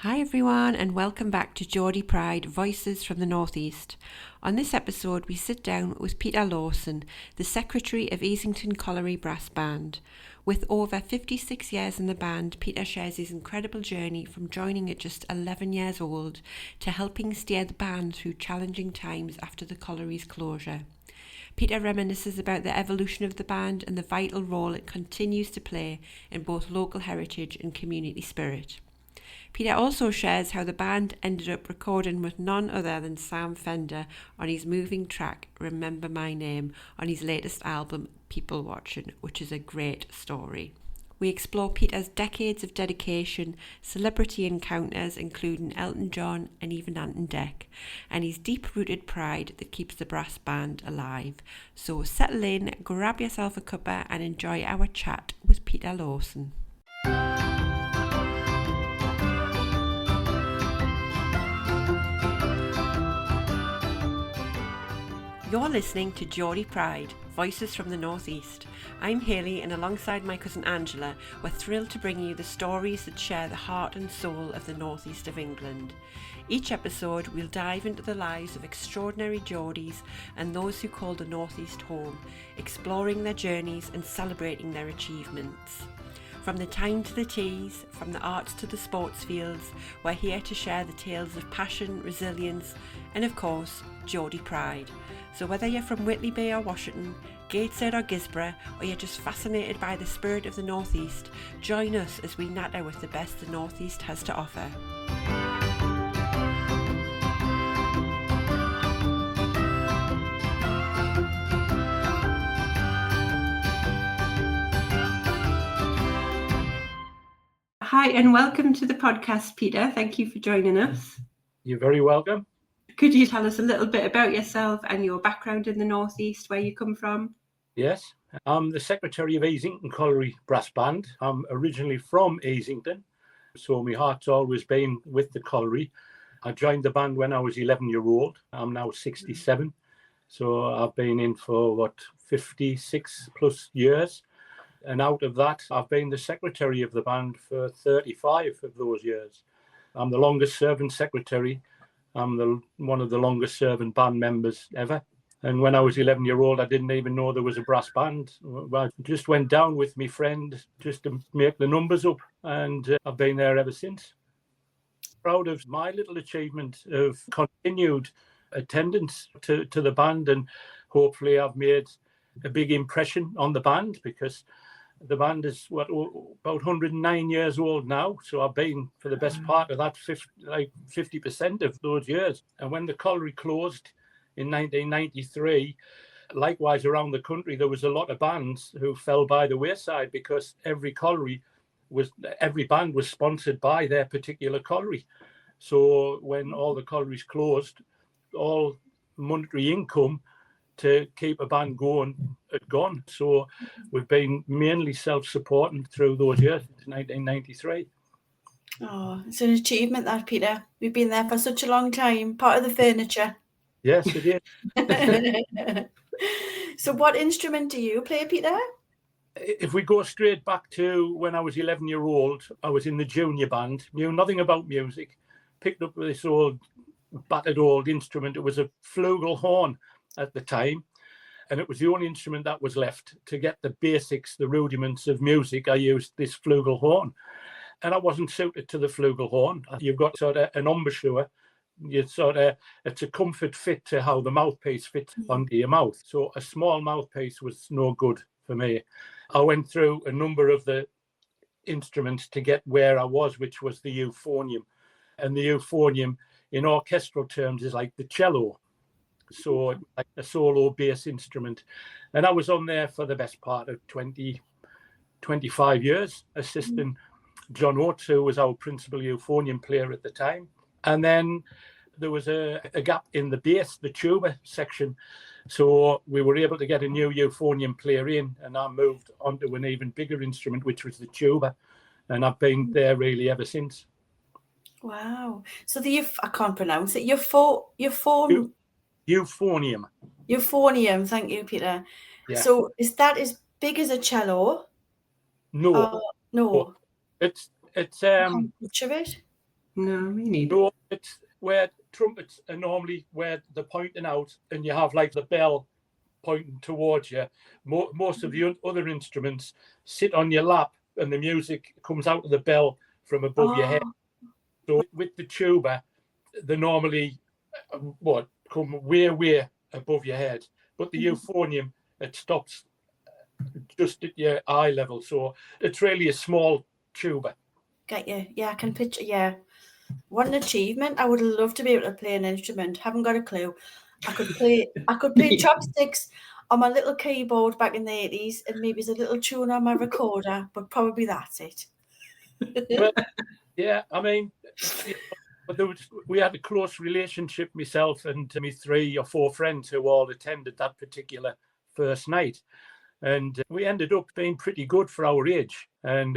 Hi everyone and welcome back to Geordie Pride, Voices from the Northeast. On this episode we sit down with Peter Lawson, the Secretary of Easington Colliery Brass Band. With over 56 years in the band, Peter shares his incredible journey from joining at just 11 years old to helping steer the band through challenging times after the colliery's closure. Peter reminisces about the evolution of the band and the vital role it continues to play in both local heritage and community spirit. Peter also shares how the band ended up recording with none other than Sam Fender on his moving track Remember My Name on his latest album People Watching, which is a great story. We explore Peter's decades of dedication, celebrity encounters including Elton John and even Ant and Dec, and his deep-rooted pride that keeps the brass band alive. So settle in, grab yourself a cuppa and enjoy our chat with Peter Lawson. You're listening to Geordie Pride, Voices from the Northeast. I'm Hayley and alongside my cousin Angela, we're thrilled to bring you the stories that share the heart and soul of the northeast of England. Each episode we'll dive into the lives of extraordinary Geordies and those who call the northeast home, exploring their journeys and celebrating their achievements. From the time to the teas, from the arts to the sports fields, we're here to share the tales of passion, resilience and of course, Geordie Pride. So whether you're from Whitley Bay or Washington, Gateshead or Gisborough, or you're just fascinated by the spirit of the Northeast, join us as we natter with the best the Northeast has to offer. Hi and welcome to the podcast, Peter. Thank you for joining us. You're very welcome. Could you tell us a little bit about yourself and your background in the Northeast, where you come from? Yes, I'm the Secretary of Easington Colliery Brass Band. I'm originally from Easington, so my heart's always been with the colliery. I joined the band when I was 11-year-old. I'm now 67, so I've been in for 56 plus years. And out of that, I've been the secretary of the band for 35 of those years. I'm the longest serving secretary. I'm one of the longest serving band members ever. And when I was 11-year-old, I didn't even know there was a brass band. I just went down with my friend just to make the numbers up. And I've been there ever since. Proud of my little achievement of continued attendance to the band. And hopefully I've made a big impression on the band, because the band is about 109 years old now. So I've been for the best part of that 50% of those years. And when the colliery closed in 1993, likewise around the country, there was a lot of bands who fell by the wayside, because every band was sponsored by their particular colliery. So when all the collieries closed, all monetary income to keep a band going had gone. So we've been mainly self-supporting through those years since 1993. Oh, it's an achievement, that, Peter. We've been there for such a long time, part of the furniture. Yes, it is. So what instrument do you play, Peter? If we go straight back to when I was 11-year-old, I was in the junior band, knew nothing about music, picked up this battered old instrument. It was a flugelhorn at the time, and it was the only instrument that was left. To get the basics, the rudiments of music, I used this flugelhorn, and I wasn't suited to the flugelhorn. You've got sort of an embouchure. It's a comfort fit to how the mouthpiece fits onto your mouth. So a small mouthpiece was no good for me. I went through a number of the instruments to get where I was, which was the euphonium. And the euphonium in orchestral terms is like the cello. So like a solo bass instrument. And I was on there for the best part of 25 years, assisting John Oates, who was our principal euphonium player at the time. And then there was a gap in the bass, the tuba section. So we were able to get a new euphonium player in, and I moved onto an even bigger instrument, which was the tuba. And I've been there really ever since. Wow. So I can't pronounce it. Euphonium. Euphonium. Thank you, Peter. Yeah. So is that as big as a cello? No. No. It's How much of it? No, me neither. So it's where trumpets are normally where they're pointing out, and you have like the bell pointing towards you. Most of the other instruments sit on your lap, and the music comes out of the bell from above your head. So with the tuba, they normally come way above your head, but the euphonium, it stops just at your eye level. So it's really a small tuba. Get you. Yeah, I can picture. Yeah. What an achievement. I would love to be able to play an instrument. Haven't got a clue. I could play chopsticks on my little keyboard back in the 80s, and maybe there's a little tune on my recorder, but probably that's it. Well, yeah, I mean, we had a close relationship, myself and my 3 or 4 friends who all attended that particular first night. And we ended up being pretty good for our age. And,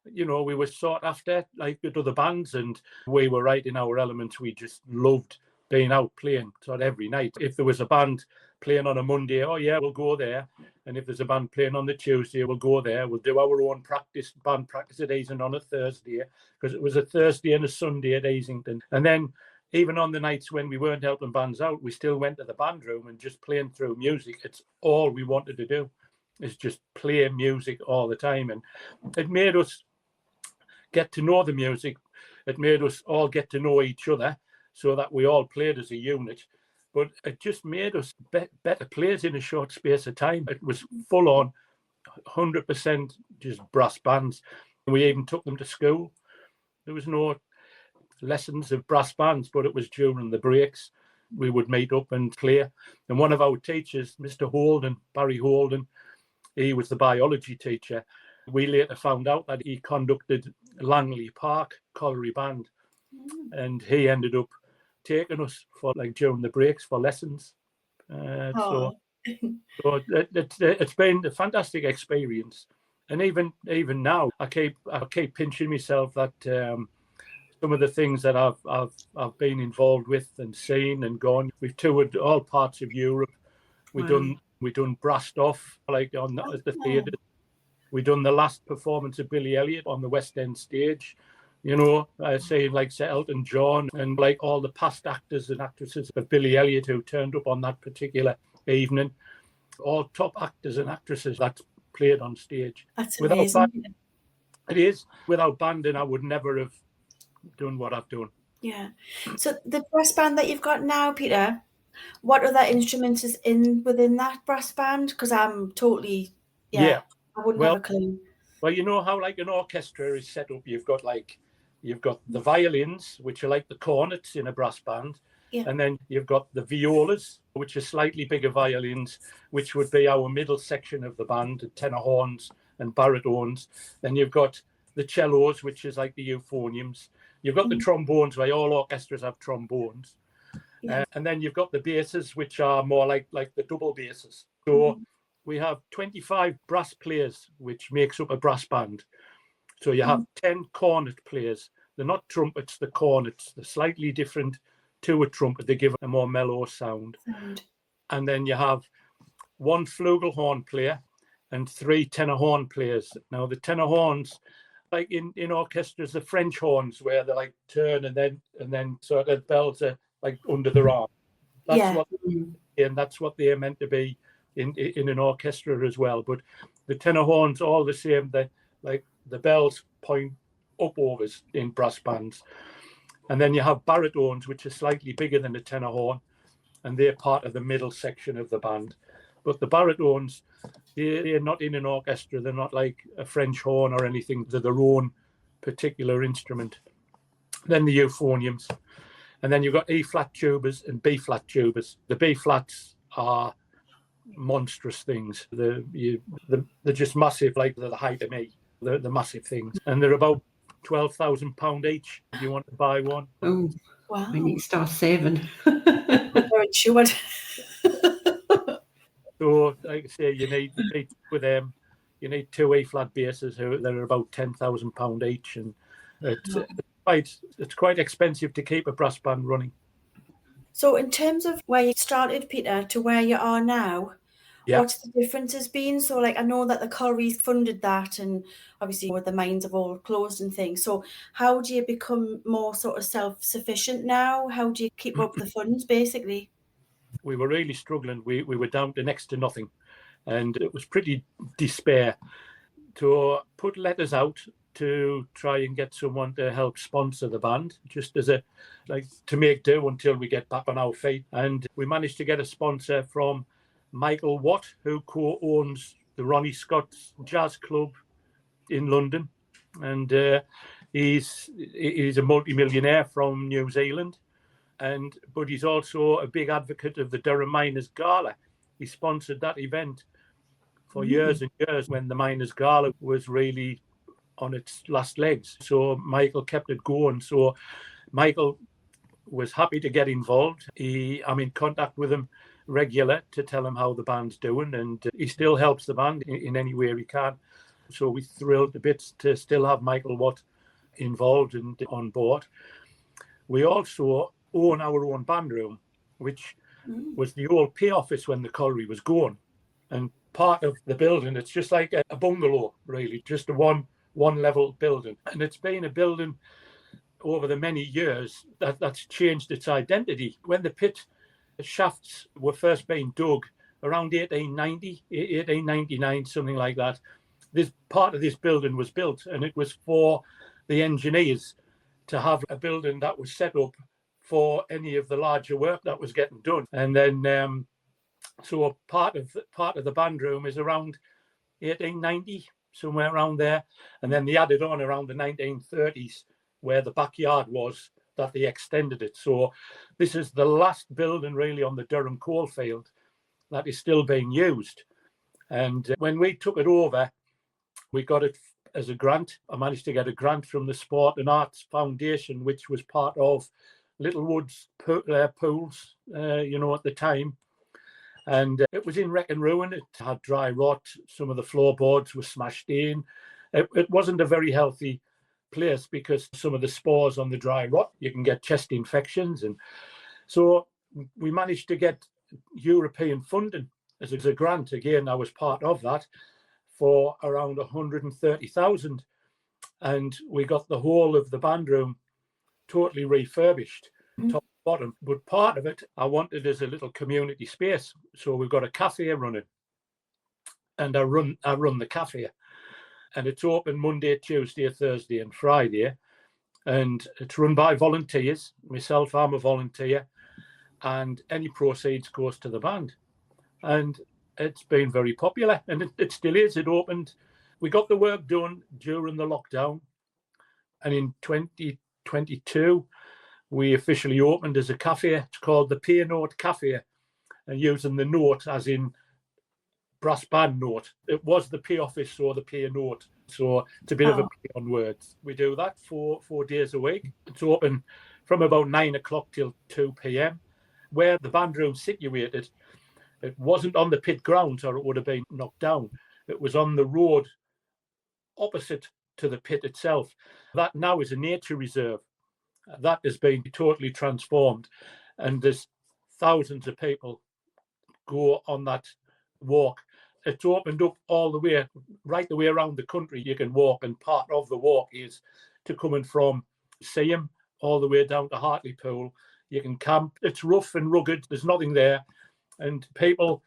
we were sought after like with other bands, and we were right in our elements. We just loved being out playing sort of every night. If there was a band playing on a Monday, oh yeah, we'll go there. And if there's a band playing on the Tuesday, we'll go there. We'll do our own band practice at Easington on a Thursday, because it was a Thursday and a Sunday at Easington. And then even on the nights when we weren't helping bands out, we still went to the band room and just playing through music. It's all we wanted to do, is just play music all the time. And it made us get to know the music. It made us all get to know each other, so that we all played as a unit. But it just made us better players in a short space of time. It was full on 100% just brass bands. We even took them to school. There was no lessons of brass bands, but it was during the breaks. We would meet up and play. And one of our teachers, Mr. Holden, Barry Holden, he was the biology teacher. We later found out that he conducted Langley Park Colliery Band, and he ended up taking us for like during the breaks for lessons. So it's been a fantastic experience. And even now, I keep pinching myself that some of the things that I've been involved with and seen and gone. We've toured all parts of Europe. We done brassed off like on the theatre. We done the last performance of Billy Elliot on the West End stage. Saying like Sir Elton John and like all the past actors and actresses of Billy Elliot who turned up on that particular evening. All top actors and actresses that played on stage. That's amazing. It is. Without banding, I would never have done what I've done. Yeah. So the brass band that you've got now, Peter, what other instruments is within that brass band? Because I'm totally, I wouldn't have a clue. Well, you know how like an orchestra is set up. You've got the violins, which are like the cornets in a brass band. Yeah. And then you've got the violas, which are slightly bigger violins, which would be our middle section of the band, the tenor horns and baritones. Then you've got the cellos, which is like the euphoniums. You've got the trombones, where all orchestras have trombones. Yeah. And then you've got the basses, which are more like the double basses. So we have 25 brass players, which makes up a brass band. So you have 10 cornet players. They're not trumpets, they're cornets. They're slightly different to a trumpet. They give a more mellow sound. And then you have 1 flugelhorn player and 3 tenor horn players. Now the tenor horns, like in orchestras, the French horns, where they like turn and then sort of bells are like under their arm. That's what they're meant to be in an orchestra as well. But the tenor horns all the same. The bells point up overs in brass bands. And then you have baritones, which are slightly bigger than the tenor horn, and they're part of the middle section of the band. But the baritones, they're not in an orchestra. They're not like a French horn or anything. They're their own particular instrument. Then the euphoniums. And then you've got E-flat tubas and B-flat tubas. The B-flats are monstrous things. They're just massive, like they're the height of me. They're the massive things. And they're about £12,000 each if you want to buy one. Oh, wow. I need to start saving. Very sure. So, like I say, you need with them, you need 2 E-flat basses that are about £10,000 each, and it's quite expensive to keep a brass band running. So, in terms of where you started, Peter, to where you are now, Yeah. what's the differences been? So like, I know that the collieries funded that, and obviously with the mines have all closed and things. So how do you become more sort of self-sufficient now? How do you keep up the funds basically? We were really struggling. We were down to next to nothing, and it was pretty despair to put letters out to try and get someone to help sponsor the band, just as a like to make do until we get back on our feet. And we managed to get a sponsor from Michael Watt, who co-owns the Ronnie Scott's Jazz Club in London, and he's a multi-millionaire from New Zealand, but he's also a big advocate of the Durham Miners Gala. He sponsored that event for years and years when the Miners Gala was really on its last legs. So Michael kept it going. So Michael was happy to get involved. I'm in contact with him regular to tell him how the band's doing, and he still helps the band in any way he can. So we're thrilled a bit to still have Michael Watt involved and on board. We also own our own band room, which was the old pay office when the colliery was going. And part of the building, it's just like a bungalow, really, just a one level building. And it's been a building over the many years that's changed its identity. When the pit shafts were first being dug around 1890, 1899, something like that, this part of this building was built, and it was for the engineers to have a building that was set up for any of the larger work that was getting done. And then so part of the band room is around 1890, somewhere around there. And then they added on around the 1930s, where the backyard was, that they extended it. So this is the last building really on the Durham coalfield that is still being used. And when we took it over, we got it as a grant. I managed to get a grant from the Sport and Arts Foundation, which was part of Littlewood's pools, at the time. And it was in wreck and ruin. It had dry rot. Some of the floorboards were smashed in. It wasn't a very healthy place because some of the spores on the dry rot, you can get chest infections. And so we managed to get European funding as a grant. Again, I was part of that for around 130,000. And we got the whole of the band room totally refurbished, top to bottom. But part of it I wanted as a little community space. So we've got a cafe running, and I run the cafe, and it's open Monday, Tuesday, Thursday, and Friday, and it's run by volunteers. Myself, I'm a volunteer, and any proceeds goes to the band. And it's been very popular, and it still is. It opened, we got the work done during the lockdown, and in 2022 we officially opened as a cafe. It's called the Peer Note Cafe, and using the note as in brass band note. It was the P office or the Peer Note, so it's a bit of a play on words. We do that for 4 days a week. It's open from about 9 o'clock till 2 p.m. Where the band room's situated, it wasn't on the pit grounds, or it would have been knocked down. It was on the road opposite to the pit itself. That now is a nature reserve. That has been totally transformed, and there's thousands of people go on that walk. It's opened up all the way, right the way around the country. You can walk, and part of the walk is to coming from Seaham all the way down to Hartlepool. You can camp. It's rough and rugged. There's nothing there. And people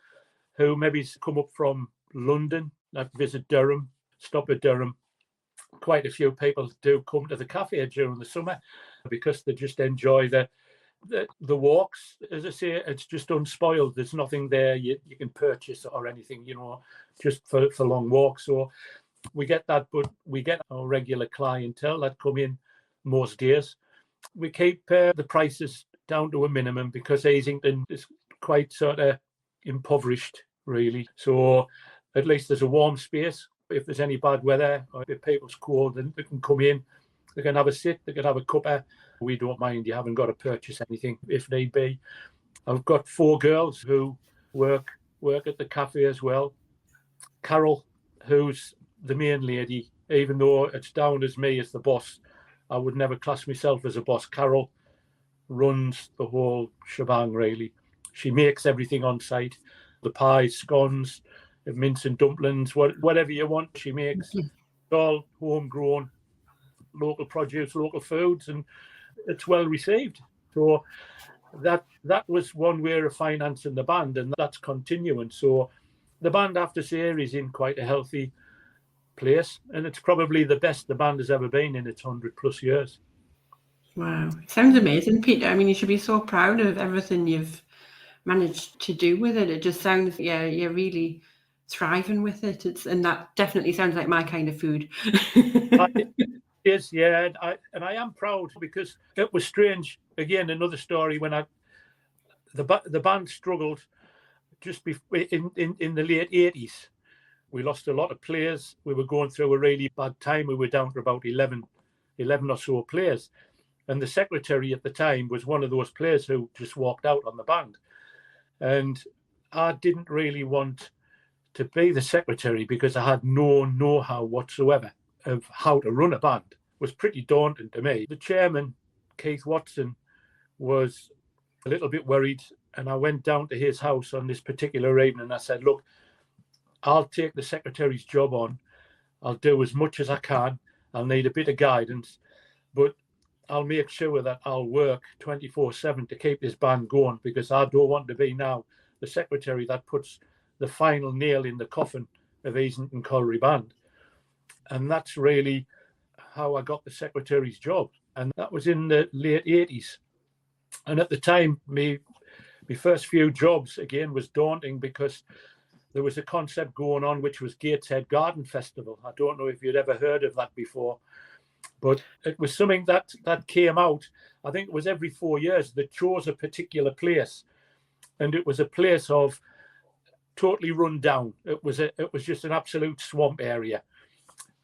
who maybe come up from London that visit Durham, stop at Durham, quite a few people do come to the cafe during the summer because they just enjoy the walks. As I say, it's just unspoiled. There's nothing there you can purchase or anything, just for long walks. So we get that, but we get our regular clientele that come in most days. We keep the prices down to a minimum because Easington is quite sort of impoverished, really. So at least there's a warm space. If there's any bad weather or if people's cold, then they can come in, they can have a sit, they can have a cuppa. We don't mind. You haven't got to purchase anything if need be. I've got 4 girls who work at the cafe as well. Carol, who's the main lady, even though it's down as me as the boss, I would never class myself as a boss. Carol runs the whole shebang, really. She makes everything on site. the pies, scones, mince and dumplings, whatever you want, she makes. It's all homegrown, local produce, local foods, and it's well received. So that was one way of financing the band, and that's continuing. So the band, I have to say, is in quite a healthy place, and it's probably the best the band has ever been in its 100+ years. Wow, it sounds amazing, Peter. I mean, you should be so proud of everything you've managed to do with it. It just sounds, yeah, you're really thriving with it. And that definitely sounds like my kind of food. It is, yeah, and I am proud, because it was strange. Again, another story when the band struggled just in the late 80s. We lost a lot of players. We were going through a really bad time. We were down to about 11 or so players. And the secretary at the time was one of those players who just walked out on the band. And I didn't really want to be the secretary, because I had no know-how whatsoever of how to run a band. It was pretty daunting to me. The chairman, Keith Watson, was a little bit worried, and I went down to his house on this particular evening, and I said, look, I'll take the secretary's job on. I'll do as much as I can. I'll need a bit of guidance, but I'll make sure that I'll work 24/7 to keep this band going, because I don't want to be now the secretary that puts the final nail in the coffin of Easington Colliery Band. And that's really how I got the secretary's job. And that was in the late 80s. And at the time, my first few jobs, again, was daunting, because there was a concept going on, which was Gateshead Garden Festival. I don't know if you'd ever heard of that before, but it was something that came out. I think it was every 4 years that chose a particular place, and it was a place of totally run down. It was just an absolute swamp area,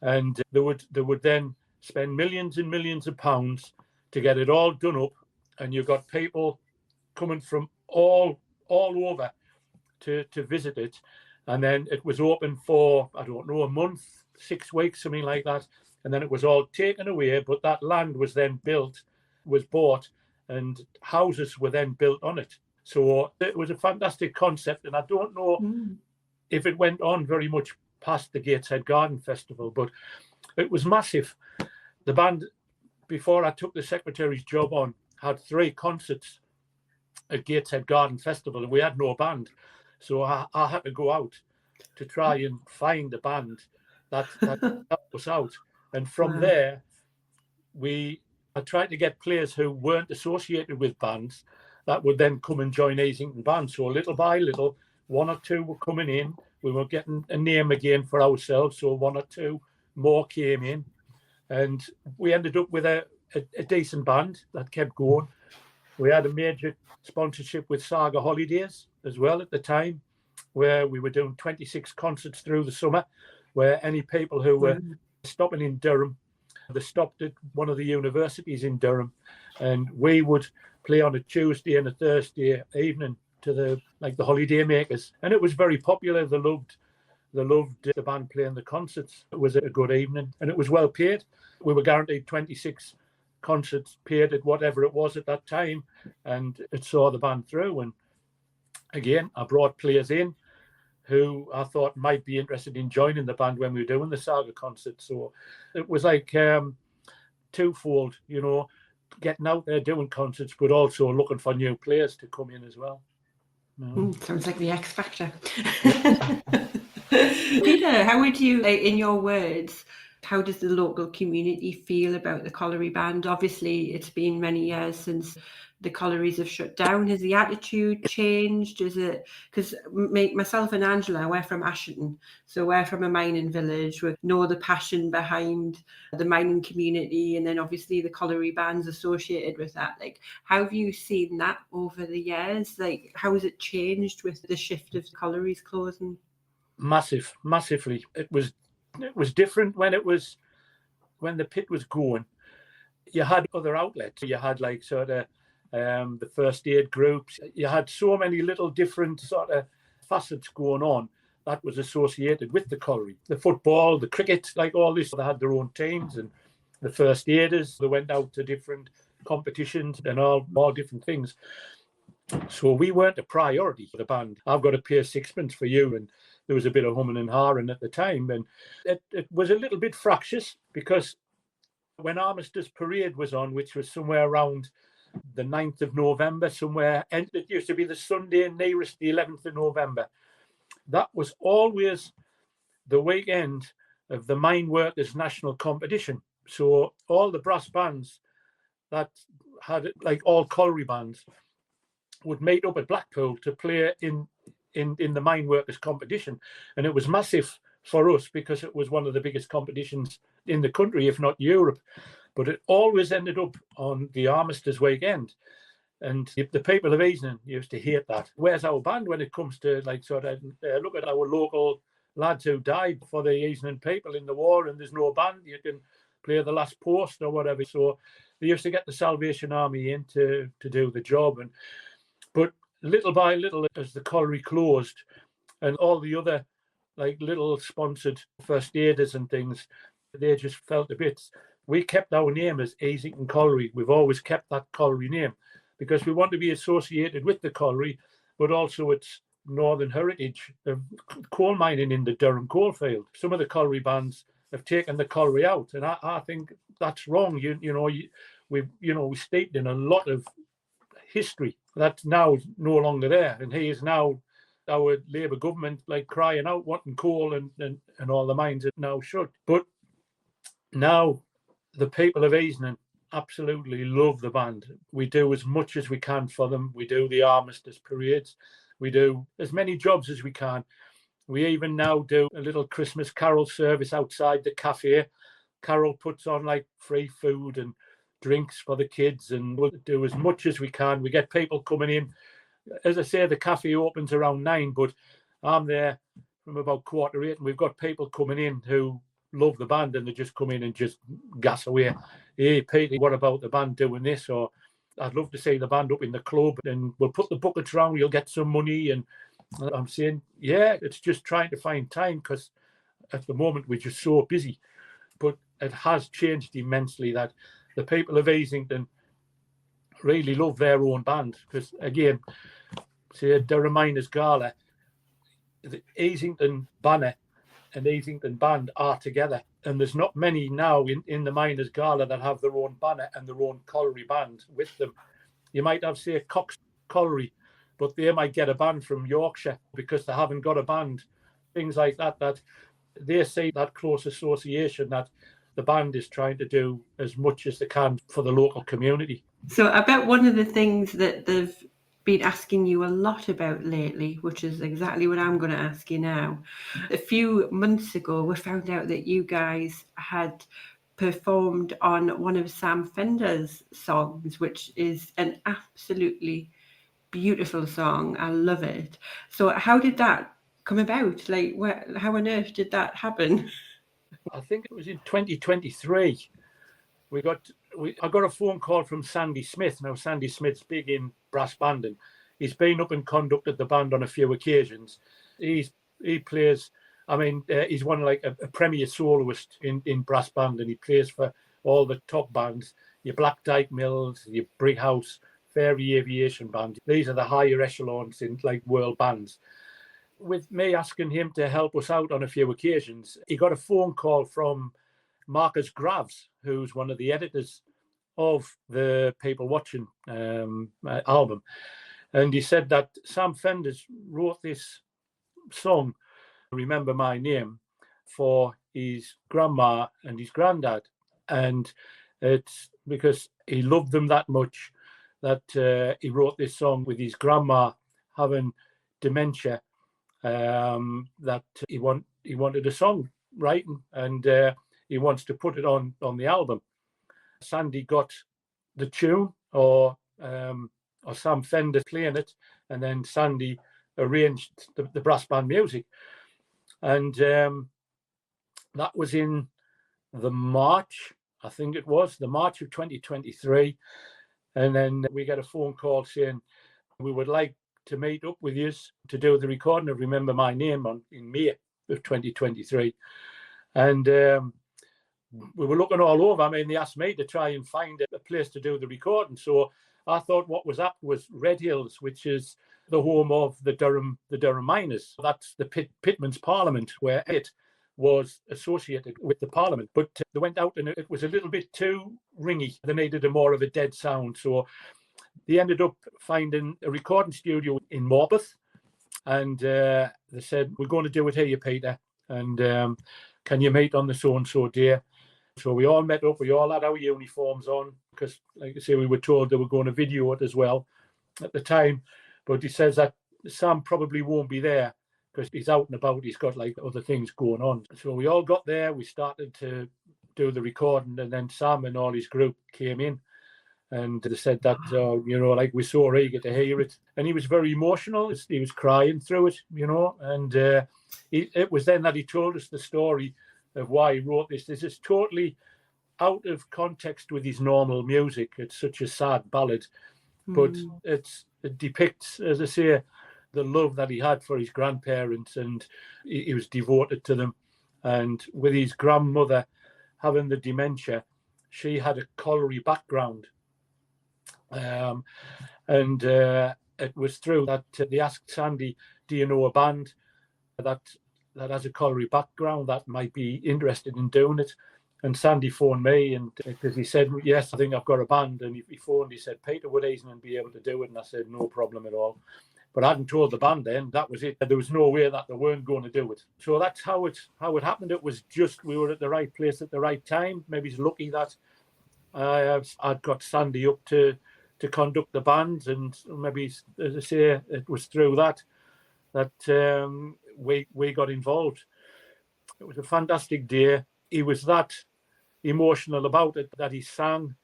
and they would then spend millions and millions of pounds to get it all done up, and you've got people coming from all over to visit it. And then it was open for, I don't know, a month, 6 weeks, something like that. And then it was all taken away, but that land was then was bought, and houses were then built on it. So it was a fantastic concept, and I don't know if it went on very much past the Gateshead Garden Festival, but it was massive. The band, before I took the secretary's job on, had 3 concerts at Gateshead Garden Festival, and we had no band. So I had to go out to try and find a band that helped us out. And from there, I tried to get players who weren't associated with bands that would then come and join Easington Band. So little by little, 1 or 2 were coming in. We were getting a name again for ourselves. So 1 or 2 more came in. And we ended up with a decent band that kept going. We had a major sponsorship with Saga Holidays as well at the time, where we were doing 26 concerts through the summer, where any people who were stopping in Durham, they stopped at one of the universities in Durham, and we would play on a Tuesday and a Thursday evening to the holiday makers, and it was very popular. They loved the band playing the concerts. It was a good evening, and it was well paid. We were guaranteed 26 concerts paid at whatever it was at that time, and it saw the band through. And again, I brought players in who I thought might be interested in joining the band when we were doing the Saga concert. So it was like twofold, getting out there doing concerts, but also looking for new players to come in as well. Sounds like the X Factor. Peter, how would you, in your words, how does the local community feel about the Colliery Band? Obviously, it's been many years since the collieries have shut down. Has the attitude changed? Is it, because myself and Angela, we're from Ashington, so we're from a mining village. We know the passion behind the mining community, and then obviously the Colliery Band's associated with that. Like, how have you seen that over the years? Like, how has it changed with the shift of the collieries closing? Massively. It was different when the pit was going. You had other outlets. You had the first aid groups. You had so many little different sort of facets going on that was associated with the colliery. The football, the cricket, all this, they had their own teams, and the first aiders, they went out to different competitions and all different things. So we weren't a priority for the band. I've got to pay sixpence for you. And there was a bit of humming and hawing at the time. And it was a little bit fractious because when Armistice Parade was on, which was somewhere around the 9th of November, somewhere, and it used to be the Sunday nearest the 11th of November, that was always the weekend of the Mine Workers National Competition. So all the brass bands that had, like all colliery bands, would meet up at Blackpool to play in the Mine Workers competition. And it was massive for us because it was one of the biggest competitions in the country, if not Europe. But it always ended up on the Armistice weekend. And the people of Easington used to hate that. Where's our band when it comes to, like, sort of look at our local lads who died for the Easington people in the war, and there's no band, you can play the last post or whatever. So they used to get the Salvation Army in to do the job. But little by little, as the colliery closed and all the other, like, little sponsored first aiders and things, they just felt a bit. We kept our name as Easington Colliery. We've always kept that colliery name because we want to be associated with the colliery, but also its northern heritage of coal mining in the Durham coalfield. Some of the colliery bands have taken the colliery out, and I think that's wrong. We steeped in a lot of history that's now no longer there, and he is now our Labour government, like, crying out wanting coal, and all the mines are now shut. But now the people of Easington absolutely love the band. We do as much as we can for them. We do the Armistice parades. We do as many jobs as we can. We even now do a little Christmas carol service outside the cafe. Carol puts on, like, free food and drinks for the kids, and we'll do as much as we can. We get people coming in. As I say, the cafe opens around 9, but I'm there from about 7:45, and we've got people coming in who love the band, and they just come in and just gas away. Hey, Peter, what about the band doing this? Or I'd love to see the band up in the club, and we'll put the buckets around, you'll get some money. And I'm saying, yeah, it's just trying to find time, because at the moment we're just so busy. But it has changed immensely that the people of Easington really love their own band, because, again, say the Miners Gala, the Easington banner and Easington band are together, and there's not many now in the Miners Gala that have their own banner and their own colliery band with them. You might have, say, Cox Colliery, but they might get a band from Yorkshire because they haven't got a band. Things like that, that they see that close association, that the band is trying to do as much as they can for the local community. So I bet one of the things that they've been asking you a lot about lately, which is exactly what I'm going to ask you now. A few months ago, we found out that you guys had performed on one of Sam Fender's songs, which is an absolutely beautiful song. I love it. So how did that come about? Like, how on earth did that happen? I think it was in 2023. I got a phone call from Sandy Smith. Now, Sandy Smith's big in brass banding. He's been up and conducted the band on a few occasions. He plays, he's one like a premier soloist in brass band, and he plays for all the top bands, your Black Dyke Mills, your Brighouse, Fairy Aviation Band. These are the higher echelons in, like, world bands. With me asking him to help us out on a few occasions, he got a phone call from Marcus Graves, who's one of the editors of the People Watching album. And he said that Sam Fender wrote this song, Remember My Name, for his grandma and his granddad. And it's because he loved them that much that he wrote this song with his grandma having dementia, that he wanted a song writing, and he wants to put it on the album. Sandy got the tune, or Sam Fender playing it, and then Sandy arranged the brass band music. And that was in the March, I think it was, the March of 2023. And then we got a phone call saying we would like to meet up with you to do the recording of Remember My Name in May of 2023. And we were looking all over. They asked me to try and find a place to do the recording. So I thought what was up was Red Hills, which is the home of the Durham miners. That's the Pitman's Parliament, where it was associated with the Parliament. But they went out and it was a little bit too ringy. They needed a more of a dead sound. So they ended up finding a recording studio in Morpeth. And they said, we're going to do it here, Peter. And can you meet on the so-and-so day? So we all met up. We all had our uniforms on because, like I say, we were told they were going to video it as well at the time. But he says that Sam probably won't be there because he's out and about. He's got like other things going on. So we all got there. We started to do the recording, and then Sam and all his group came in. And they said that, like we're so eager to hear it. And he was very emotional. He was crying through it, And it was then that he told us the story of why he wrote this. This is totally out of context with his normal music. It's such a sad ballad. But it depicts, as I say, the love that he had for his grandparents, and he was devoted to them. And with his grandmother having the dementia, she had a colliery background. And it was through that they asked Sandy, do you know a band that has a colliery background that might be interested in doing it? And Sandy phoned me, and because he said, yes, I think I've got a band. And he phoned, he said, Peter, would Easington be able to do it? And I said, no problem at all. But I hadn't told the band then. That was it. There was no way that they weren't going to do it. So that's how it happened. It was just we were at the right place at the right time. Maybe it's lucky that I'd got Sandy up to conduct the band, and maybe, as I say, it was through that we got involved. It was a fantastic day. He was that emotional about it that he sang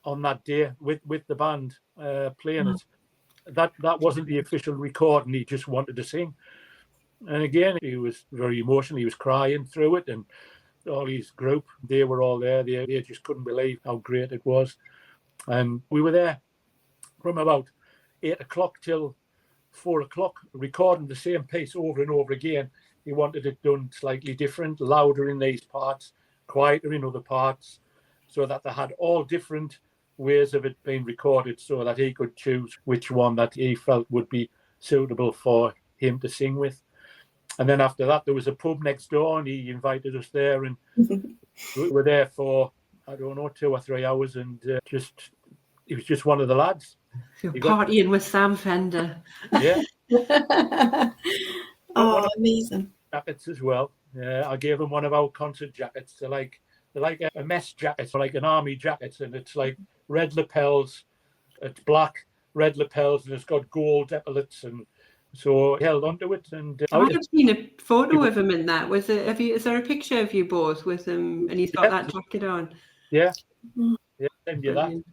on that day with the band playing it. That wasn't the official recording. He just wanted to sing. And again, he was very emotional. He was crying through it, and all his group, they were all there. They just couldn't believe how great it was. And we were there from about 8 o'clock till 4 o'clock, recording the same piece over and over again. He wanted it done slightly different, louder in these parts, quieter in other parts, so that they had all different ways of it being recorded, so that he could choose which one that he felt would be suitable for him to sing with. And then after that, there was a pub next door, and he invited us there, and we were there for, 2 or 3 hours, and he was just one of the lads. You're partying with Sam Fender. Yeah. Amazing. Jackets as well. Yeah, I gave him one of our concert jackets. They're like a mess jacket, like an army jacket, and it's like red lapels. It's black, red lapels, and it's got gold epaulets, and so he held onto it. And I might have seen a photo of him in that. Is there a picture of you both with him, and he's got that jacket on? Yeah, send you that.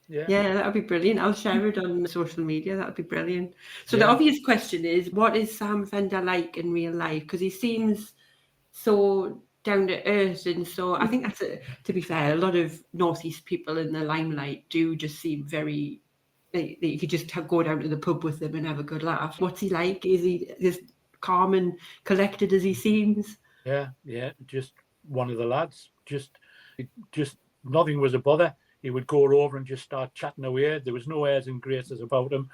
Yeah, that would be brilliant. I'll share it on social media. That would be brilliant. So the obvious question is, what is Sam Fender like in real life? Because he seems so down to earth, and so I think that's to be fair, a lot of Northeast people in the limelight do just seem very. You could just go down to the pub with them and have a good laugh. What's he like? Is he as calm and collected as he seems? Yeah, just one of the lads. Just nothing was a bother. He would go over and just start chatting away. There was no airs and graces about him.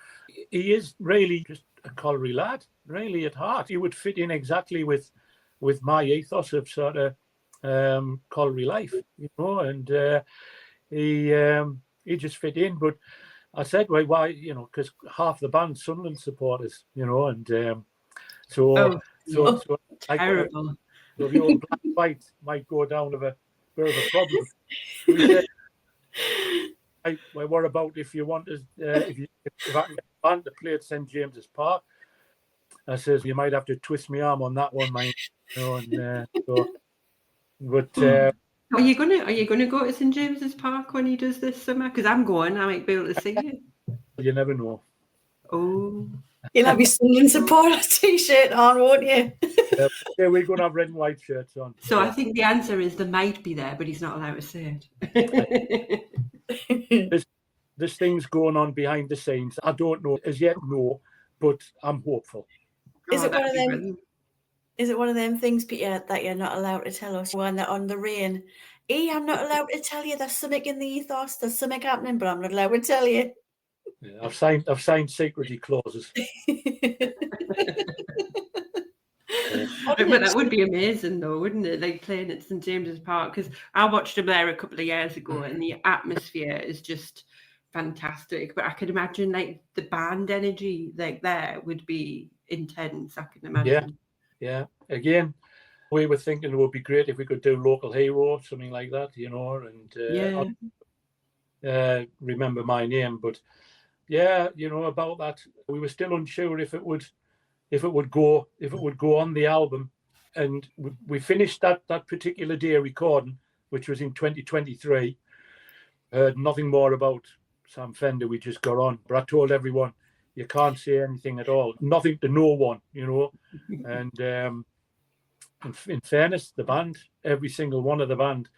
He is really just a colliery lad, really at heart. He would fit in exactly with my ethos of sort of colliery life, and he just fit in. But I said, well, why, because half the band Sunderland supporters, and so terrible. So the old black fight might go down of a bit of a problem. We said, well, what about if you want us, if I can get a band to play at St James's Park? I says, you might have to twist my arm on that one, mate. Are you gonna go to St James's Park when he does this summer? Because I'm going. I might be able to see it. You never know. Oh, you'll have your Sunderland supporter t-shirt on, won't you? Yeah, we're going to have red and white shirts on. So I think the answer is they might be there, but he's not allowed to say it. There's things going on behind the scenes. I don't know as yet, but I'm hopeful. Is it one of them things, Peter, that you're not allowed to tell us when they're on the rain? I'm not allowed to tell you there's something in the ethos, there's something happening, but I'm not allowed to tell you. Yeah, I've signed secrecy clauses. But that would be amazing, though, wouldn't it? Like playing at St James's Park, because I watched him there a couple of years ago, and the atmosphere is just fantastic. But I could imagine like the band energy like there would be intense. I can imagine. Yeah. Again, we were thinking it would be great if we could do Local Hero, something like that, and Remember My Name. But yeah, about that, we were still unsure if it would go on the album. And we finished that particular day recording, which was in 2023. Heard nothing more about Sam Fender. We just got on. But I told everyone, you can't say anything at all. Nothing to no one, And in fairness, the band, every single one of the band,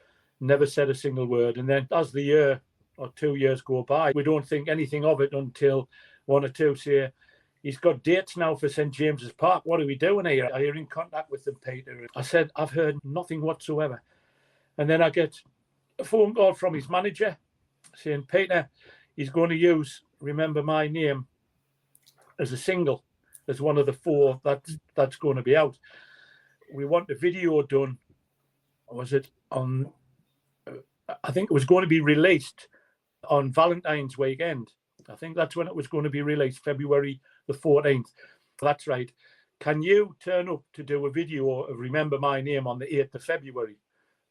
never said a single word. And then as the year or 2 years go by, we don't think anything of it until one or two say, he's got dates now for St James's Park. What are we doing here? Are you in contact with them, Peter? I said, I've heard nothing whatsoever. And then I get a phone call from his manager saying, Peter, he's going to use Remember My Name as a single, as one of the 4 that's going to be out. We want a video done. Was it on, I think it was going to be released on Valentine's weekend. I think that's when it was going to be released, February the 14th. That's right. Can you turn up to do a video of Remember My Name on the 8th of February?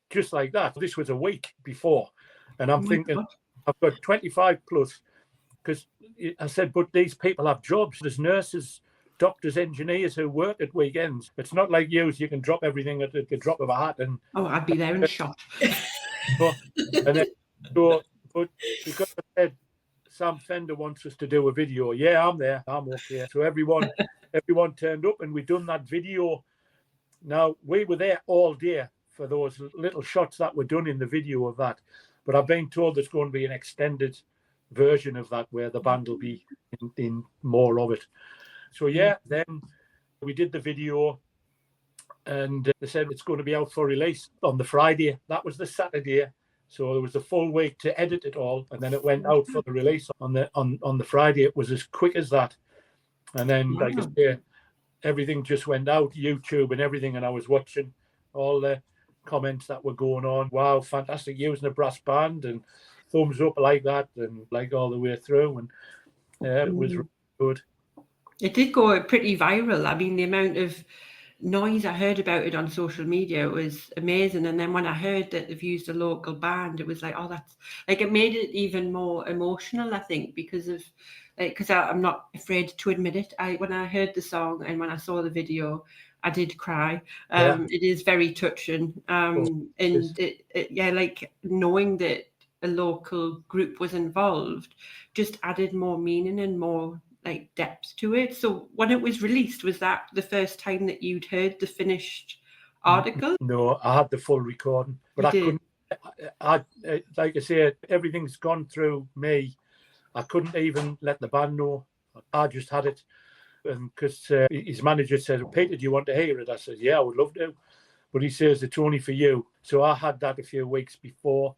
Just like that. This was a week before. And I'm thinking, God. I've got 25 plus, because I said, but these people have jobs. There's nurses, doctors, engineers who work at weekends. It's not like you can drop everything at the drop of a hat. And I'd be there in a shot. But because I said, Sam Fender wants us to do a video. Yeah, I'm there. I'm okay. So everyone turned up, and we done that video. Now, we were there all day for those little shots that were done in the video of that. But I've been told there's going to be an extended version of that where the band will be in more of it. So yeah, then we did the video, and they said it's going to be out for release on the Friday. That was the Saturday. So there was a full week to edit it all, and then it went out for the release on the Friday. It was as quick as that. And then, like I say, everything just went out, YouTube and everything, and I was watching all the comments that were going on. Wow, fantastic, using a brass band, and thumbs up like that, and like all the way through. And it was really good. It did go pretty viral. I mean, the amount of noise I heard about it on social media was amazing. And then when I heard that they've used a local band, it was like, oh, that's like, it made it even more emotional, I think, because I'm not afraid to admit it. When I heard the song and when I saw the video, I did cry. It is very touching. Like knowing that a local group was involved just added more meaning and more like depth to it. So when it was released, was that the first time that you'd heard the finished article? No, I had the full recording, but couldn't. Like I said, everything's gone through me. I couldn't even let the band know. I just had it, and because his manager said, "Peter, do you want to hear it?" I said, "Yeah, I would love to," but he says it's only for you. So I had that a few weeks before,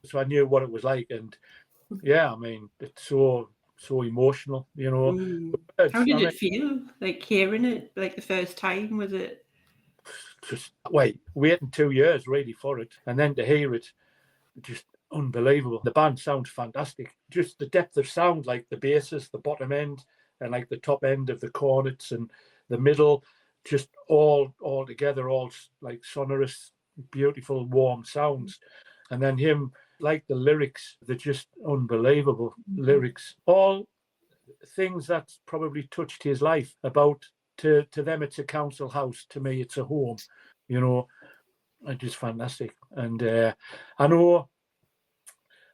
so I knew what it was like, and yeah, I mean, it's so emotional, How did it feel, like hearing it, like the first time? Was it just waiting 2 years really for it, and then to hear it, just unbelievable. The band sounds fantastic. Just the depth of sound, like the basses, the bottom end, and like the top end of the cornets, and the middle, just all together, all like sonorous, beautiful, warm sounds. And then him, like the lyrics, they're just unbelievable lyrics. All things that probably touched his life. About to them, it's a council house. To me, it's a home. It's just fantastic. And I know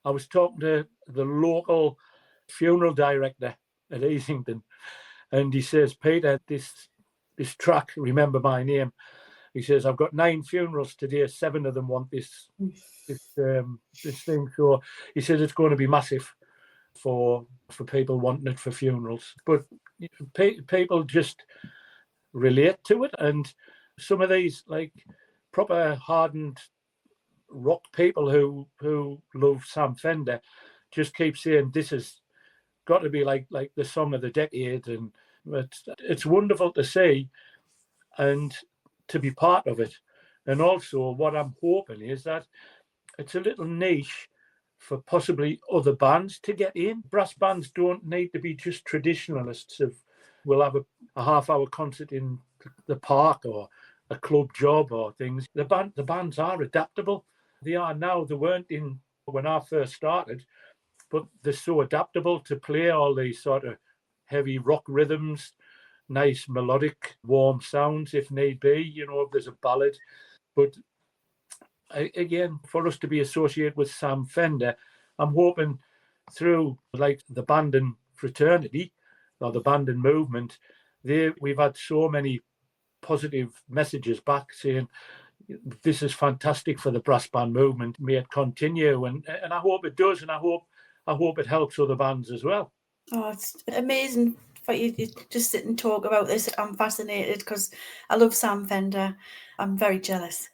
I was talking to the local funeral director at Easington, and he says, Peter, this track, Remember My Name, he says, I've got 9 funerals today. 7 of them want this thing. So he says it's going to be massive for people wanting it for funerals. But people just relate to it, and some of these like proper hardened rock people who love Sam Fender just keep saying this is got to be like the song of the decade, and it's wonderful to see and to be part of it. And also what I'm hoping is that it's a little niche for possibly other bands to get in. Brass bands don't need to be just traditionalists of we'll have a half-hour concert in the park or a club job or things. The bands are adaptable. They are now. They weren't in when I first started, but they're so adaptable to play all these sort of heavy rock rhythms, nice melodic, warm sounds if need be, if there's a ballad. But again, for us to be associated with Sam Fender, I'm hoping through like the banding fraternity or the banding movement, we've had so many positive messages back saying this is fantastic for the brass band movement. May it continue, and I hope it does, and I hope it helps other bands as well. Oh, it's amazing for you to just sit and talk about this. I'm fascinated because I love Sam Fender. I'm very jealous.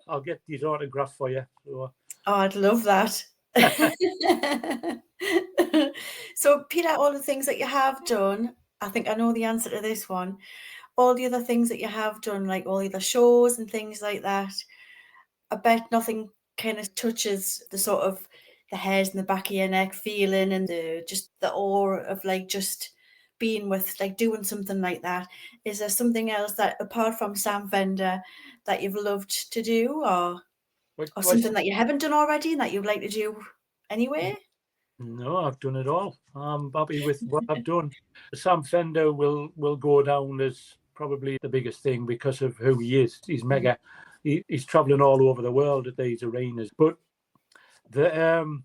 I'll get his autograph for you. So. Oh, I'd love that. So, Peter, all the things that you have done, I think I know the answer to this one. All the other things that you have done, like all the other shows and things like that, I bet nothing kind of touches the sort of the hairs in the back of your neck feeling and just the awe of like just being with, like doing something like that. Is there something else that apart from Sam Fender that you've loved to do, or something that you haven't done already and that you'd like to do anyway? No, I've done it all. I'm happy with what I've done. Sam Fender will go down as probably the biggest thing because of who he is. He's mega. He's traveling all over the world at these arenas. But the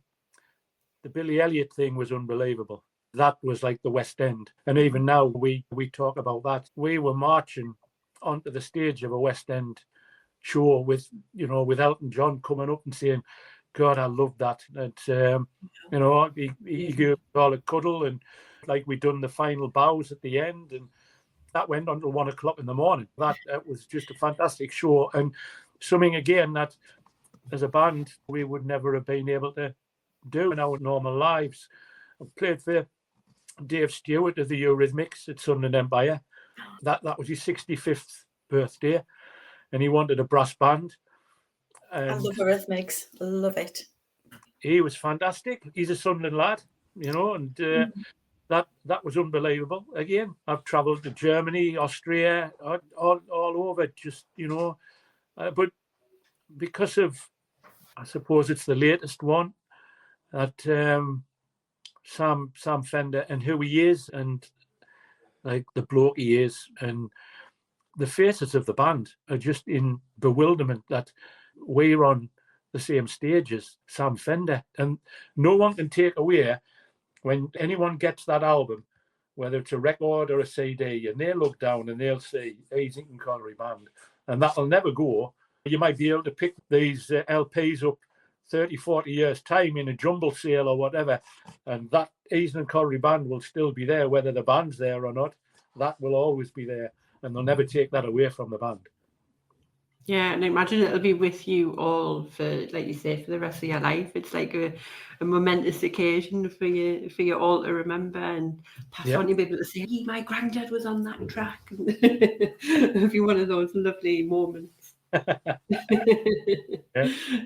Billy Elliot thing was unbelievable. That was like the West End. And even now we talk about that. We were marching onto the stage of a West End show with Elton John coming up and saying, God, I love that. And, he gave all a cuddle, and like we'd done the final bows at the end, and that went until 1 o'clock in the morning. That was just a fantastic show, and something again that as a band we would never have been able to do in our normal lives. I played for Dave Stewart of the Eurythmics at Sunderland Empire. That was his 65th birthday, and he wanted a brass band. And I love Eurythmics. Love it. He was fantastic. He's a Sunderland lad, and that was unbelievable. Again, I've travelled to Germany, Austria, all over, just, but because of, I suppose it's the latest one, that Sam Fender and who he is and like the bloke he is, and the faces of the band are just in bewilderment that we're on the same stage as Sam Fender, and no one can take away when anyone gets that album, whether it's a record or a CD, and they look down and they'll see Easington Colliery Band, and that'll never go. You might be able to pick these LPs up 30, 40 years' time in a jumble sale or whatever, and that Easington Colliery Band will still be there, whether the band's there or not. That will always be there, and they'll never take that away from the band. Yeah, and I imagine it'll be with you all for, like you say, for the rest of your life. It's like a momentous occasion for you all to remember and pass on to be able to say, hey, my granddad was on that track. It'll be one of those lovely moments.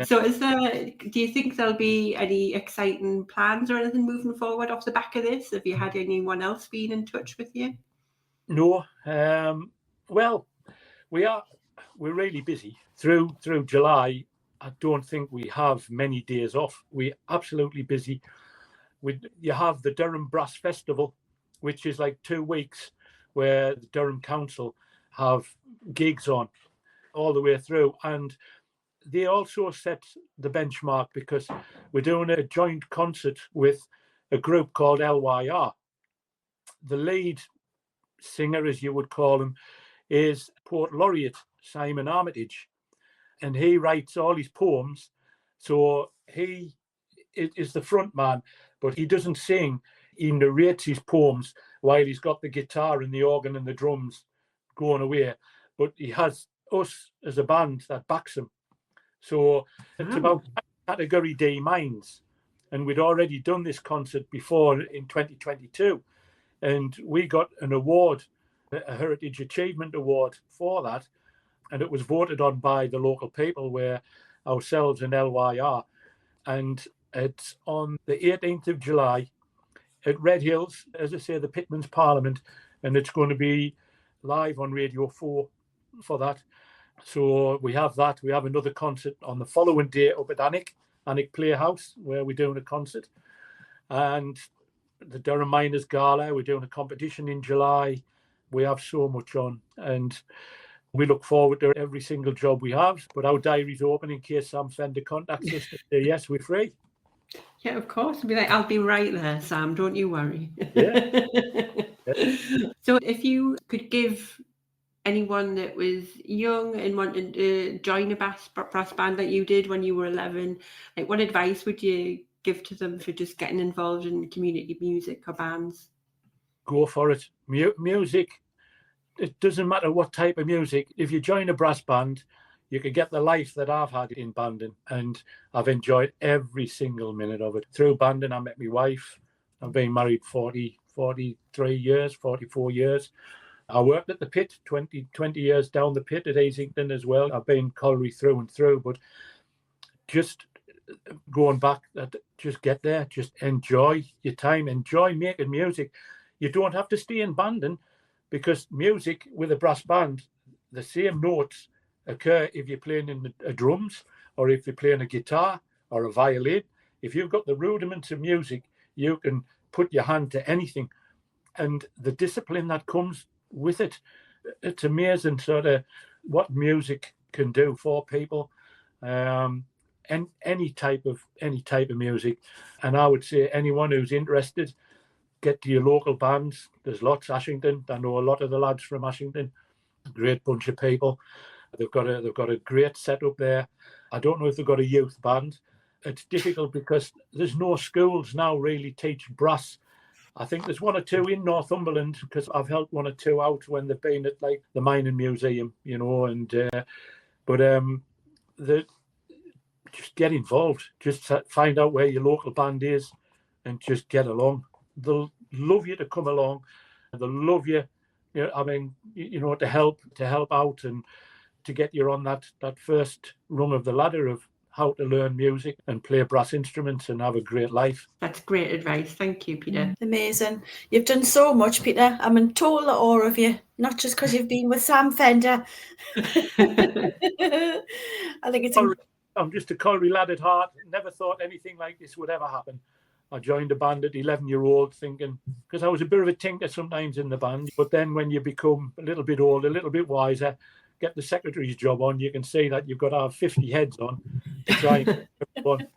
So do you think there'll be any exciting plans or anything moving forward off the back of this? Have you had anyone else been in touch with you? No. Well, we're really busy through July. I don't think we have many days off. We're absolutely busy. You have the Durham Brass Festival, which is like 2 weeks, where the Durham Council have gigs on all the way through, and they also set the benchmark because we're doing a joint concert with a group called LYR. The lead singer, as you would call him, is Poet Laureate Simon Armitage, and he writes all his poems. So he is the front man, but he doesn't sing. He narrates his poems while he's got the guitar and the organ and the drums going away. But he has us as a band that backs him. So it's about category D minds, And we'd already done this concert before in 2022. And we got an award, a Heritage Achievement Award for that. And it was voted on by the local people, where ourselves and LYR. And it's on the 18th of July at Red Hills, as I say, the Pitman's Parliament. And it's going to be live on Radio 4 for that. So we have that. We have another concert on the following day up at Annick Playhouse, where we're doing a concert. And the Durham Miners Gala, we're doing a competition in July. We have so much on, and we look forward to every single job we have. But our diary's open in case Sam Fender contacts us to say, yes, we're free. Yeah, of course. I'll be like, I'll be right there, Sam. Don't you worry. Yeah. So if you could give anyone that was young and wanted to join a brass band like you did when you were 11, like what advice would you give to them for just getting involved in community music or bands? Go for it. Music, it doesn't matter what type of music. If you join a brass band, you can get the life that I've had in banding, and I've enjoyed every single minute of it. Through banding, I met my wife. I've been married 43 years, 44 years. I worked at the pit 20 years down the pit at Easington as well. I've been colliery through and through, but just going back, just get there, just enjoy your time, enjoy making music. You don't have to stay in banding, because music with a brass band, the same notes occur if you're playing in a drums or if you're playing a guitar or a violin. If you've got the rudiments of music, you can put your hand to anything. And the discipline that comes with it, it's amazing sort of what music can do for people. And any type of music. And I would say anyone who's interested, get to your local bands. There's lots. Ashington, I know a lot of the lads from Ashington, great bunch of people. They've got a great setup there. I don't know if they've got a youth band. It's difficult because there's no schools now really teach brass. I think there's one or two in Northumberland, because I've helped one or two out when they've been at like the mining museum, you know. And just get involved. Just find out where your local band is, and just get along. They'll love you to come along, and they'll love you. You know, I mean, you know, to help out and to get you on that first rung of the ladder of how to learn music and play brass instruments and have a great life. That's great advice. Thank you, Peter. Amazing. You've done so much, Peter. I'm in total awe of you, not just because you've been with Sam Fender. I think it's... I'm just a colliery lad at heart. Never thought anything like this would ever happen. I joined a band at 11-year-old thinking, because I was a bit of a tinker sometimes in the band, but then when you become a little bit older, a little bit wiser, get the secretary's job on, you can see that you've got to have 50 heads on to try and get everyone.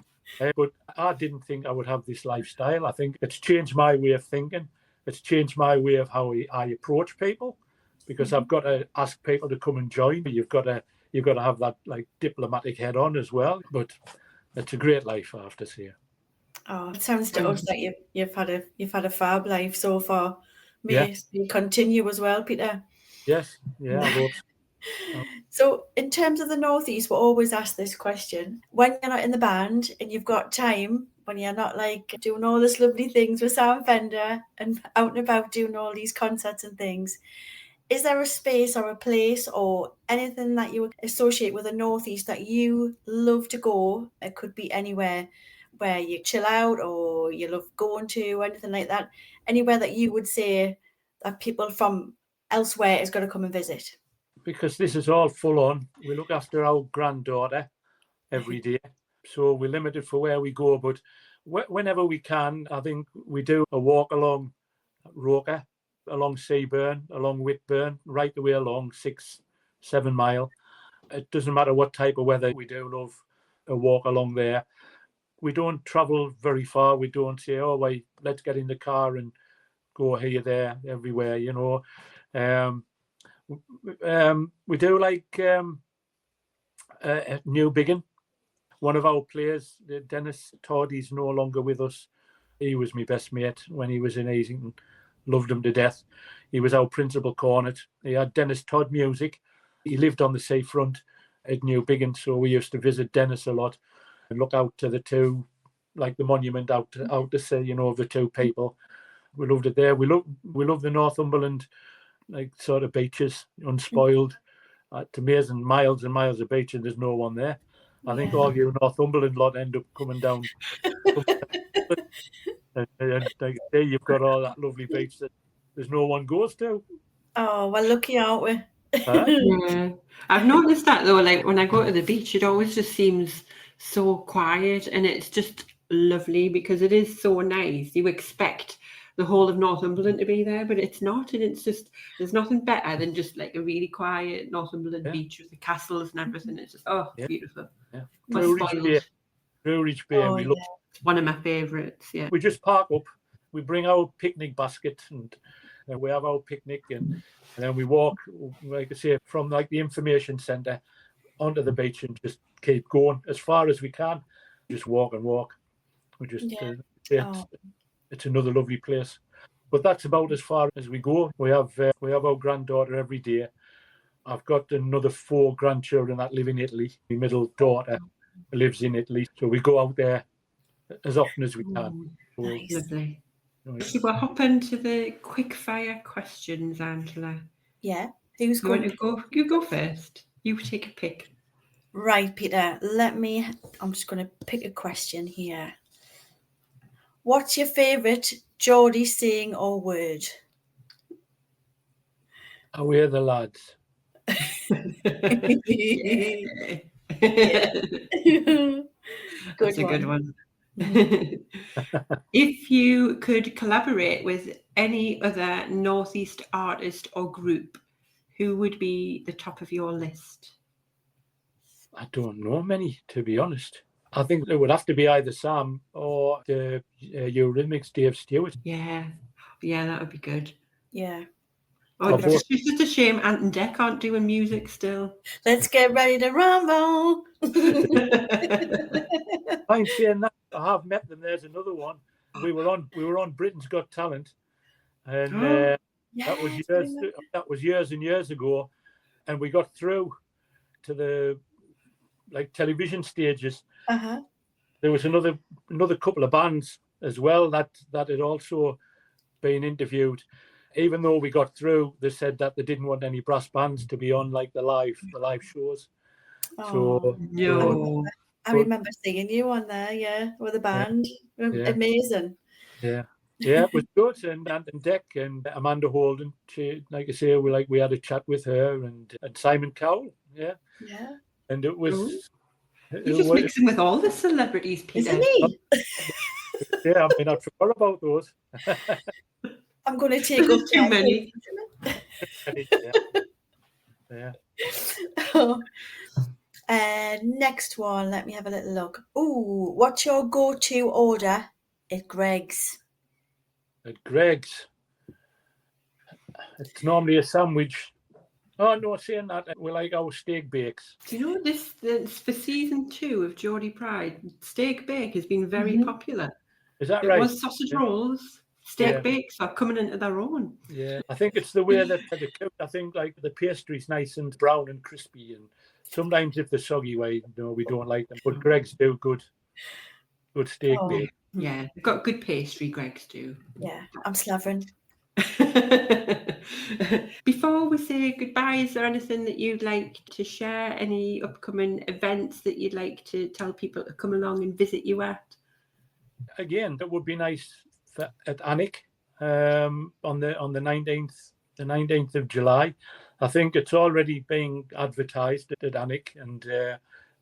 But I didn't think I would have this lifestyle. I think it's changed my way of thinking. It's changed my way of how I approach people, because I've got to ask people to come and join. You've got to have that like diplomatic head on as well. But it's a great life, I have to say. Oh, it sounds to us like you've had a fab life so far. May you continue as well, Peter. Yes, yeah, I hope so. So in terms of the Northeast, we're always asked this question. When you're not in the band and you've got time, when you're not like doing all these lovely things with Sam Fender and out and about doing all these concerts and things, is there a space or a place or anything that you associate with the Northeast that you love to go? It could be anywhere where you chill out or you love going to, anything like that. Anywhere that you would say that people from elsewhere is going to come and visit? Because this is all full on. We look after our granddaughter every day, so we're limited for where we go. But whenever we can, I think we do a walk along Roker, along Seaburn, along Whitburn, right the way along 6-7 mile. It doesn't matter what type of weather. We do love a walk along there. We don't travel very far. We don't say, oh, wait, let's get in the car and go here, there, everywhere, you know. We do like New Biggin. One of our players, Dennis Todd, he's no longer with us. He was my best mate when he was in Easington. Loved him to death. He was our principal cornet. He had Dennis Todd music. He lived on the seafront at New Biggin, so we used to visit Dennis a lot and look out to the two like the monument out to sea, of the two people. We loved it there. We love the Northumberland, like sort of beaches, unspoiled. It's amazing, miles and miles of beach, and there's no one there. I think all you Northumberland lot end up coming down. And like there you've got all that lovely beach that there's no one goes to. Oh, well, lucky, aren't we? Huh? Yeah, I've noticed that though. Like when I go to the beach, it always just seems so quiet, and it's just lovely because it is so nice. You expect the whole of Northumberland to be there, but it's not, and it's just there's nothing better than just like a really quiet Northumberland beach with the castles and everything. It's just beautiful. Yeah. We're spoiled. Breweridge Bay, we love. One of my favourites. Yeah. We just park up. We bring our picnic basket and we have our picnic and then we walk, like I say, from like the information centre onto the beach and just keep going as far as we can. Just walk and walk. We just it's another lovely place. But that's about as far as we go. We have our granddaughter every day. I've got another 4 grandchildren that live in Italy. My middle daughter lives in Italy, so we go out there as often as we can. Nice. Lovely. So we're hopping to the quick fire questions, Angela. Yeah. Who's going to go? You go first. You take a pick. Right, Peter. I'm just going to pick a question here. What's your favourite Geordie saying or word? Away the lads. That's a good one. If you could collaborate with any other Northeast artist or group, who would be the top of your list? I don't know many, to be honest. I think it would have to be either Sam or the Eurythmics, Dave Stewart. Yeah, that would be good. Yeah. Oh, it's just a shame Ant and Dec aren't doing music still. Let's get ready to rumble. I'm saying that I have met them. There's another one. We were on Britain's Got Talent, and that was years and years ago, and we got through to the television stages. There was another couple of bands as well that had also been interviewed. Even though we got through, they said that they didn't want any brass bands to be on the live shows. Oh, no. I remember seeing you on there, with a band. Yeah. Amazing. Yeah, it was good. And Ant and Dec and Amanda Holden, she, like I say, we had a chat with her and Simon Cowell. Yeah. And it was. You're just mixing with all the celebrities, Peter. Isn't he? Yeah, I forgot about those. I'm going to take up too many. Yeah. Next one. Let me have a little look. Ooh, what's your go-to order at Greg's? At Greg's, it's normally a sandwich. Oh no, saying that, we like our steak bakes. Do you know this for season 2 of Geordie Pride? Steak bake has been very popular. Is that right? It was sausage rolls. Steak bakes are coming into their own. Yeah, I think it's the way that they cook. I think the pastry's nice and brown and crispy, and sometimes if they're soggy, we don't like them. But Greg's do good steak bake. Yeah, they've got good pastry. Greg's do. Yeah, I'm slavering. Before we say goodbye, is there anything that you'd like to share? Any upcoming events that you'd like to tell people to come along and visit you at? Again, that would be nice at Alnwick on the 19th of July. I think it's already being advertised at Alnwick and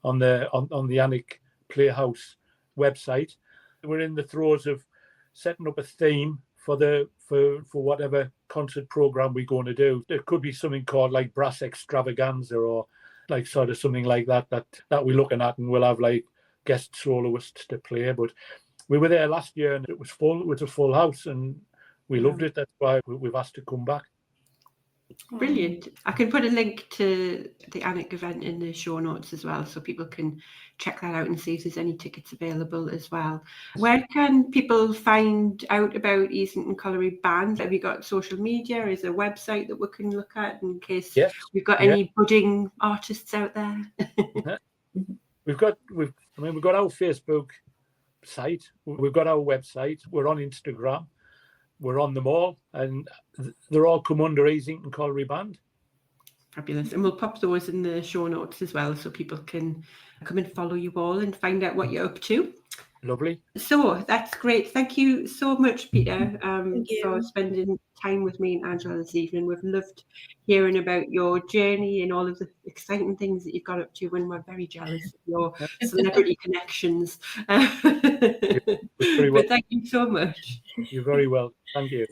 on the Alnwick Playhouse website. We're in the throes of setting up a theme for whatever concert program we're going to do. There could be something called like Brass Extravaganza or like sort of something like that we're looking at, and we'll have like guest soloists to play. But we were there last year and it was full. It was a full house and we loved it. That's why we've asked to come back. Brilliant. I can put a link to the Alnwick event in the show notes as well, so people can check that out and see if there's any tickets available as well. Where can people find out about Easington Colliery Band? Have you got social media? Is there a website that we can look at in case we've got any budding artists out there? We've got our Facebook site. We've got our website. We're on Instagram. We're on them all, and they're all come under Easington Colliery Band. Fabulous. And we'll pop those in the show notes as well, so people can come and follow you all and find out what you're up to. Lovely. So that's great. Thank you so much, Peter, for you. spending time with me and Angela this evening. We've loved hearing about your journey and all of the exciting things that you've got up to, and we're very jealous of your celebrity connections. Very well. But thank you so much. You're very well. Thank you.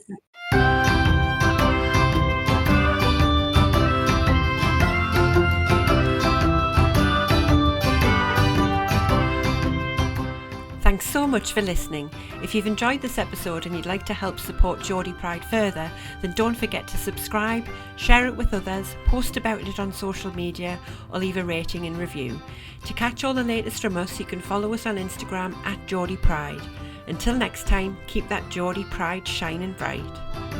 Thanks so much for listening. If you've enjoyed this episode and you'd like to help support Geordie Pride further, then don't forget to subscribe, share it with others, post about it on social media, or leave a rating and review. To catch all the latest from us, you can follow us on Instagram @Geordie Pride. Until next time, keep that Geordie Pride shining bright.